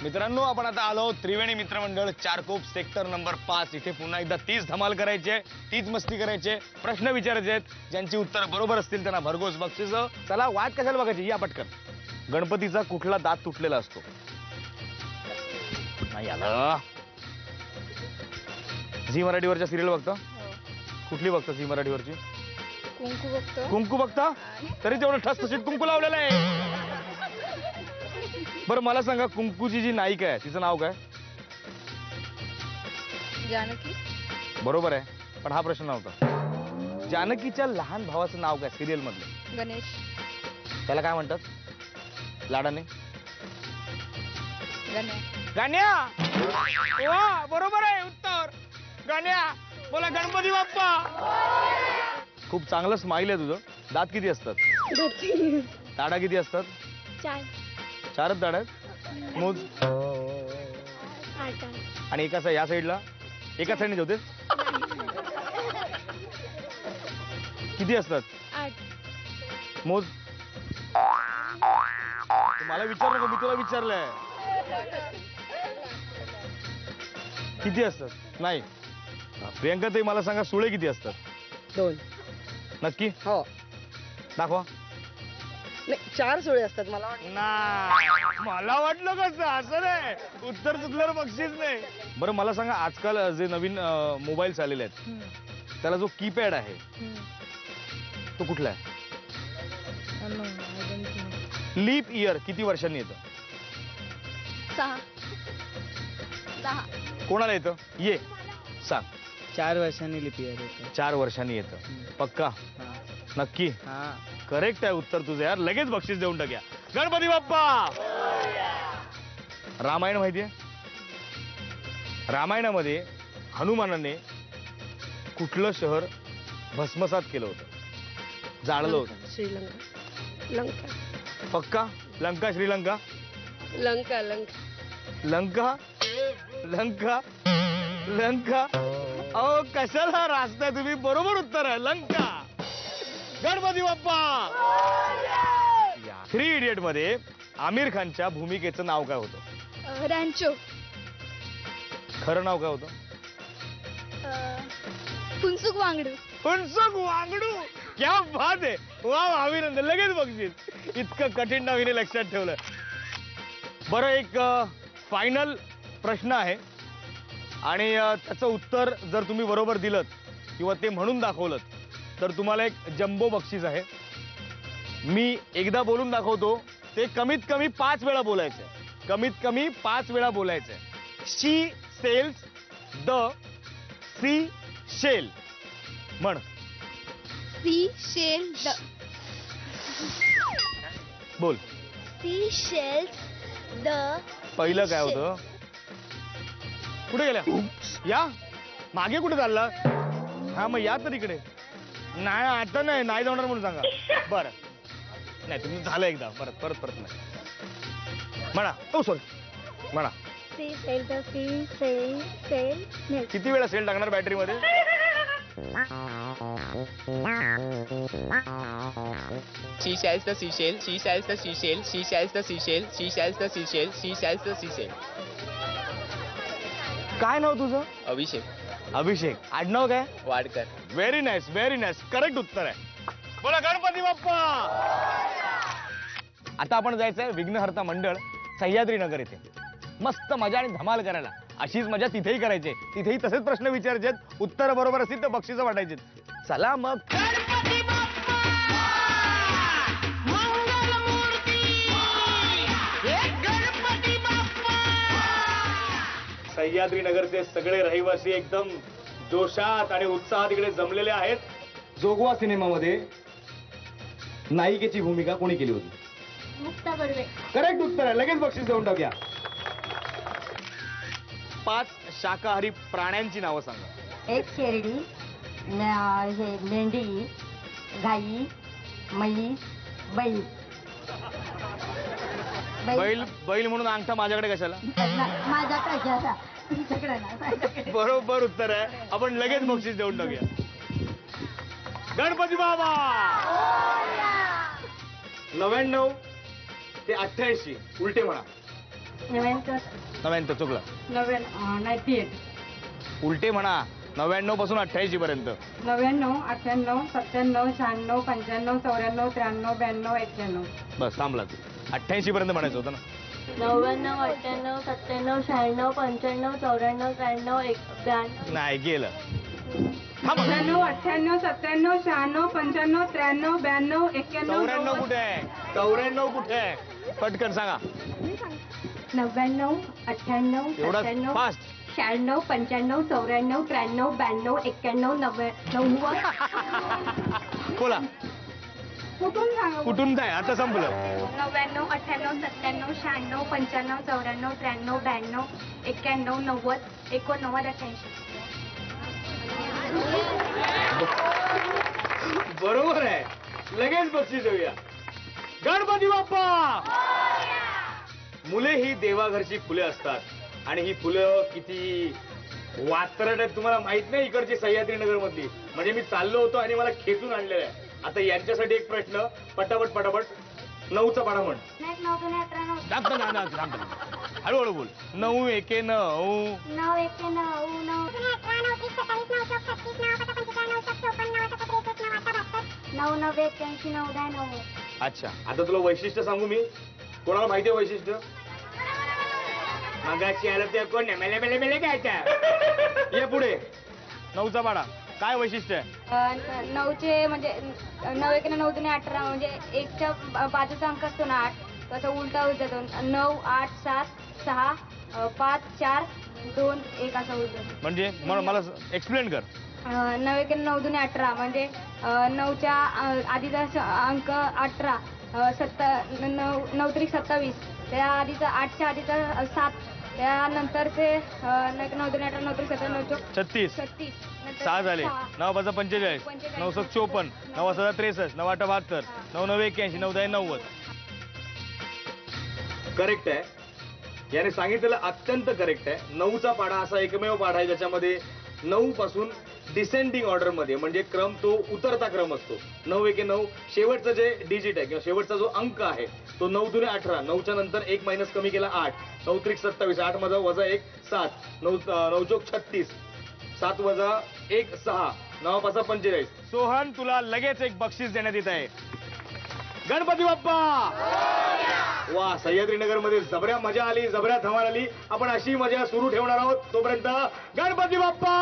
मित्रांनो, आपण आता आलो त्रिवेणी मित्रमंडळ चारकोप सेक्टर नंबर 5 इथे पुन्हा एकदा 30 धमाल करायचे, 30 मस्ती करायचे, प्रश्न विचारायचे आहेत. ज्यांची उत्तर बरोबर असतील त्यांना भरघोस बक्षीस. चला वाट कशाला बघायची, या पटकन. गणपतीचा कुठला दात तुटलेला असतो? नाही आलं. झी मराठीवरच्या सिरियल बघतो? कुठली बघतो झी मराठीवरची? कुंकू बघतो. कुंकू बघता? तरी तेवढं ठसठशीत कुंकू लावलेलं आहे. बरं मला सांगा, कुंकूची जी नायिका आहे तिचं नाव काय? जानकी. बरोबर आहे, पण हा प्रश्न नव्हता. जानकीच्या लहान भावाचं नाव काय सिरियल मधलं? गणेश. त्याला काय म्हणतात लाडाने? गण्या. गाण्या. वा, बरोबर आहे उत्तर. गाण्या. बोला गणपती बाप्पा. खूप चांगलं स्माइल आहे तुझं. दात किती असतात? दाढा किती असतात? 4. 4च दाढ आहेत. मोज. आणि एका या साईडला एका साईडने ठेवते. किती असतात? 8. मोज. मला विचार नको, मी तुला विचारलंय. किती असतात? नाही. प्रियंका ताई मला सांगा, सुळे किती असतात? 2. नक्की? हो. दाखवा. नाही, 4 सुळे असतात. मला वाटतं मला वाटलं कसं असं नाही. उत्तर चुकल्यावर बक्षीस नाही. बरं मला सांगा, आजकाल जे नवीन मोबाईल्स आलेले आहेत त्याला जो कीपॅड आहे तो कुठला आहे? लीप इयर किती वर्षांनी येतं? 6. कोणाला येतं? ये सांग. 4 वर्षांनी लिपी आहे. 4 वर्षांनी येतं. पक्का? नक्की? करेक्ट आहे उत्तर तुझं यार. लगेच बक्षीस देऊन टाक्या. गणपती बाप्पा. रामायण माहितीये? रामायणामध्ये हनुमानाने कुठलं शहर भस्मसात केलं होतं, जाळलं होतं? श्रीलंका. लंका. पक्का? लंका? श्रीलंका? लंका. लंका. लंका. लंका. लंका. अहो कशाला रास्ता तुम्ही? बरोबर उत्तर आहे लंका. गणपती बाप्पा. 3 इडियट मध्ये आमिर खानच्या भूमिकेचं नाव काय होतं? रॅन्चो. खरं नाव काय होतं? फुनसुक वांगडू. फुनसुक वांगडू. क्या बात आहे. वा, अभिनंदन. लगेच बघशील. इतकं कठीण नावीने लक्षात ठेवलं. बरं, एक फायनल प्रश्न आहे आणि त्याचं उत्तर जर तुम्ही बरोबर दिलं किंवा ते म्हणून दाखवलं तर तुम्हाला एक जम्बो बक्षीस आहे. मी एकदा बोलून दाखवतो, ते कमीत कमी 5 वेळा बोलायचंय. कमीत कमी 5 वेळा बोलायचंय. She sells the sea shell. म्हण. Sea shell the. बोल. Sea shells the. पहिलं काय होतं? कुठे गेल्या? या मागे कुठे चालला? हा मग या तर इकडे. नाही आता नाही जाणार म्हणून सांगा. बरं नाही, तुम्ही झालं एकदा. परत नाही म्हणा. ओ सॉरी, म्हणा. सी सेल द सी सेल सेल. किती वेळा सेल टाकणार बॅटरी मध्ये? She sells the seashell, she sells the seashell, she sells the seashell, she sells the seashell, she sells the seashell. काय नाव तुझं? अभिषेक. अभिषेक. आडनाव काय? Wadkar. Very nice, very nice. Correct उत्तर आहे. बोला गणपती बाप्पा. आता आपण जायचंय विघ्नहर्ता मंडळ सह्याद्री नगर येथे. मस्त मजा आणि धमाल करायला. अशीच मजा तिथेही करायची. तिथेही तसेच प्रश्न विचारायचे. उत्तर बरोबर असतील तर बक्षीस वाटायचे. चला मग. सह्याद्री नगरचे सगळे रहिवासी एकदम जोशात आणि उत्साहात इकडे जमलेले आहेत. जोगवा सिनेमामध्ये नायिकेची भूमिका कोणी केली होती? मुक्ता बर्वे. करेक्ट उत्तर आहे. लगेच बक्षीस देऊन टाकूया. 5 शाकाहारी प्राण्यांची नावं सांगा. एक शेरडी, हे मेंढी, गाई, म्हैस, बैल. बैल म्हणून अंगठा माझ्याकडे कशाला? माझ्याकडे असा तुमच्याकडे नाही. बरोबर उत्तर आहे. आपण लगेच बक्षीस देऊन टाकूया. गणपती बाबा. 99 ते 88 उलटे म्हणा. 90 चुकलं. 98 उलटे म्हणा. 99 पासून 88 पर्यंत. 99 98 97 96 95 94 93 92 91. बस थांबला तू. 88 पर्यंत म्हणायचं होतं ना. 99 98 97 96 95 94 93 92. नाही गेलं. थांबा. 98 97 96 95 93 92 94 कुठे आहे? 94 कुठे आहे? पटकन सांगा. 99 98 एवढा 97 फास्ट. 96 95 94 93 92 91 90. बोला. कुठून सांगा? कुठून काय आता संपलं. 99 98 97 96 95 94 93 92 91 90 89 88. बरोबर आहे. लगेच बक्षीस देऊया. गणपती बाप्पा. मुले ही देवाघरची फुले असतात आणि ही फुलं किती वात्रट आहेत तुम्हाला माहित नाही. इकडची सह्याद्री नगर मधली म्हणजे मी चाललो होतो आणि मला खेचून आणलेलं आहे. आता यांच्यासाठी एक प्रश्न. पटापट पटापट. 9चा पाढा म्हण. हळूहळू बोल. 9 एके 9. 9 1 9 9 9 81 9 90. अच्छा आता तुला वैशिष्ट्य सांगू मी. कोणाला माहिती आहे वैशिष्ट्य? मगाशी आलं ते कोण मेले मेले मेले काय ये पुढे. 9चा पाढा काय वैशिष्ट्य आहे? 9चे म्हणजे 9 1 9 2 18 म्हणजे 1च्या बाजूचा अंक असतो ना 8 तसं उलटा होत जातो. 9 8 7 6 5 4 2 1 असं होतं. म्हणजे मला एक्सप्लेन कर. 9 1 9 2 18 म्हणजे 9च्या आधीचा अंक 18 9 त्रिक 27 त्या आधीचा 8च्या आधीचा 7 त्यानंतरचे 9 2 18 9 त्रिक 97 36 36 6 झाले. 9 5 45 9 7 54 9 7 63 9 8 72 9 9 81 9 10 90. करेक्ट आहे. याने सांगितलेलं अत्यंत करेक्ट आहे. 9चा पाढा असा एकमेव पाढा आहे ज्याच्यामध्ये 9 पासून डिसेंडिंग ऑर्डर मध्ये म्हणजे क्रम तो उतरता क्रम असतो. 9 1 9 शेवटचं जे डिजिट आहे किंवा शेवटचा जो अंक आहे तो 9 2 18. 9च्या नंतर 1 मायनस कमी केला 8. 9 त्रिक 27 8 मध्ये वजा 1 7. 9 चोक 36 7 वजा 1 6 9 5 45. सोहन तुला लगेच एक बक्षीस देण्यात येत आहे. गणपती बाप्पा. वा सह्याद्री नगर मध्ये जबऱ्या मजा आली. जबऱ्या धमाल आली. आपण अशी मजा सुरू ठेवणार आहोत तोपर्यंत गणपती बाप्पा.